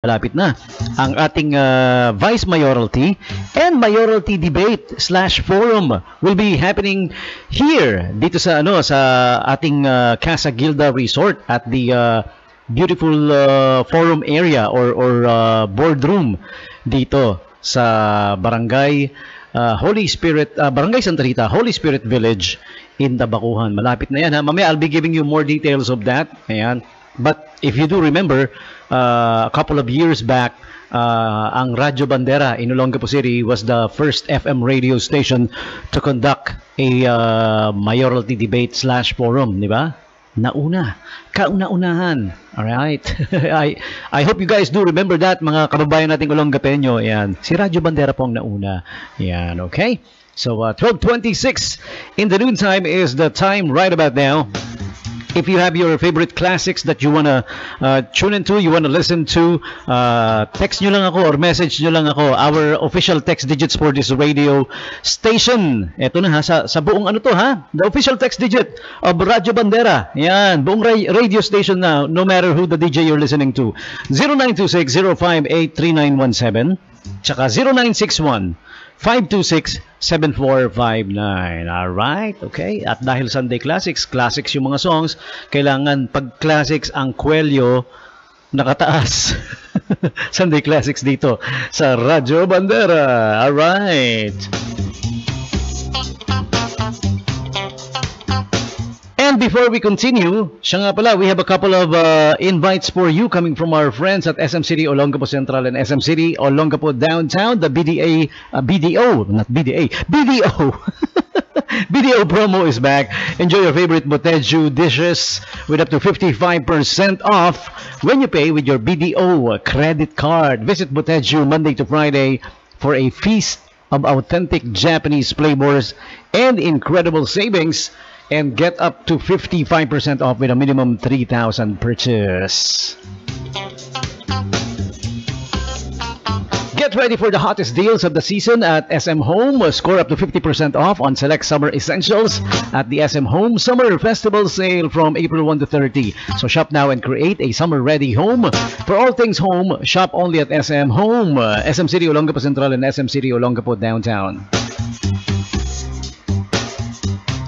Malapit na ang ating Vice Mayoralty and Mayoralty Debate / Forum will be happening here dito sa ating Casa Gilda Resort at the beautiful forum area or boardroom dito sa Barangay Holy Spirit Barangay Santa Rita, Holy Spirit Village in Tabacuhan. Malapit na yan ha. Mamaya I'll be giving you more details of that. Ayan. But if you do remember, a couple of years back, ang Radyo Bandera in Olongapo City was the first FM radio station to conduct a mayoralty debate / forum, di ba? Nauna, kauna-unahan. Alright? I hope you guys do remember that, mga kababayan nating Olongapeño. Ayan. Si Radyo Bandera po ang nauna. Ayan, okay? So, 12:26 in the noontime is the time right about now. If you have your favorite classics that you want to tune into, you want to listen to, text nyo lang ako or message nyo lang ako. Our official text digits for this radio station. Ito na ha, sa buong The official text digit of Radyo Bandera. Yan, buong radio station na, no matter who the DJ you're listening to. 0926-058-3917, tsaka 0961-526-7459. Alright, okay. At dahil Sunday Classics yung mga songs, kailangan pag classics ang kwelyo nakataas. Sunday Classics dito sa Radyo Bandera. Alright. And before we continue, siya nga pala, we have a couple of invites for you coming from our friends at SM City Olongapo Central and SM City Olongapo Downtown. The BDO BDO promo is back. Enjoy your favorite Boteju dishes with up to 55% off when you pay with your BDO credit card. Visit Boteju Monday to Friday for a feast of authentic Japanese flavors and incredible savings. And get up to 55% off with a minimum 3,000 purchase. Get ready for the hottest deals of the season at SM Home. Score up to 50% off on select summer essentials at the SM Home Summer Festival Sale from April 1 to 30. So shop now and create a summer-ready home. For all things home, shop only at SM Home. SM City Olongapo Central and SM City Olongapo Downtown.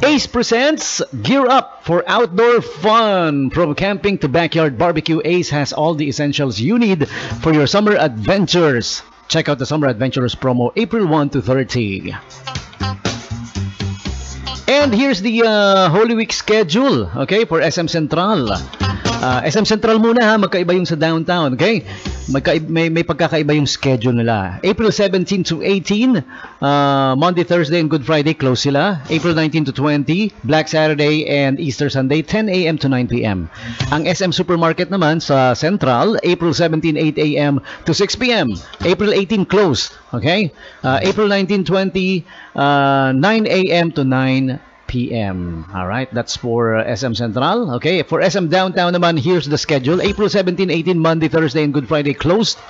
Ace presents Gear Up for Outdoor Fun. From camping to backyard barbecue, Ace has all the essentials you need for your summer adventures. Check out the Summer Adventurers promo April 1 to 30. And here's the Holy Week schedule, okay, for SM Central. SM Central muna ha, magkaiba yung sa downtown, okay? May pagkakaiba yung schedule nila. April 17 to 18, Monday, Thursday, and Good Friday, close sila. April 19 to 20, Black Saturday and Easter Sunday, 10 a.m. to 9 p.m. Ang SM Supermarket naman sa Central, April 17, 8 a.m. to 6 p.m. April 18, close, okay? April 19, 20, 9 a.m. to 9 p.m. Alright, that's for SM Central. Okay, for SM Downtown naman, here's the schedule. April 17, 18, Monday, Thursday, and Good Friday, closed.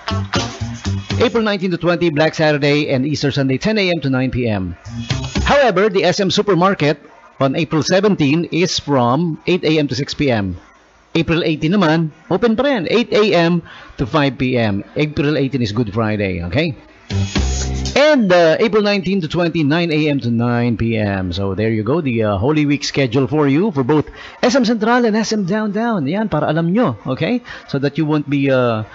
April 19 to 20, Black Saturday, and Easter Sunday, 10 a.m. to 9 p.m. However, the SM Supermarket on April 17 is from 8 a.m. to 6 p.m. April 18 naman, open pa rin, 8 a.m. to 5 p.m. April 18 is Good Friday, okay? And April 19 to 20, 9 a.m. to 9 p.m. So there you go, the Holy Week schedule for you for both SM Central and SM Downtown. Yan, para alam nyo, okay? So that you won't be, lito.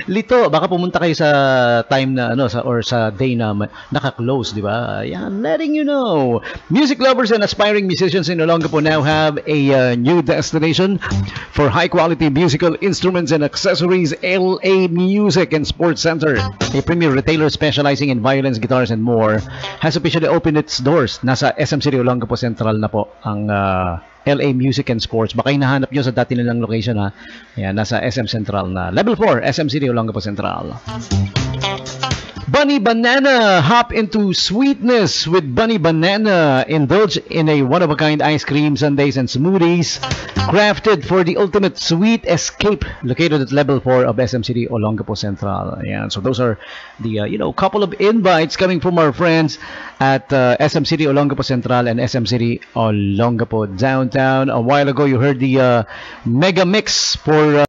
Lito. Baka pumunta kayo sa time na, or sa day na naka-close, di ba? Yan, letting you know. Music lovers and aspiring musicians in Olongapo now have a new destination for high-quality musical instruments and accessories. LA Music and Sports Center, a premier retailer specializing in violins, guitars, and more, has officially opened its doors. Nasa SM City Olongapo Central na po ang LA Music and Sports. Baka hinahanap nyo sa dati nilang location ha. Ayan, nasa SM Central na. Level 4, SM City Olongapo Central. Bunny Banana, hop into sweetness with Bunny Banana. Indulge in a one-of-a-kind ice cream, sundaes, and smoothies crafted for the ultimate sweet escape. Located at level 4 of SM City Olongapo Central. Ayan, so those are the couple of invites coming from our friends at SM City Olongapo Central and SM City Olongapo Downtown. A while ago, you heard the mega mix for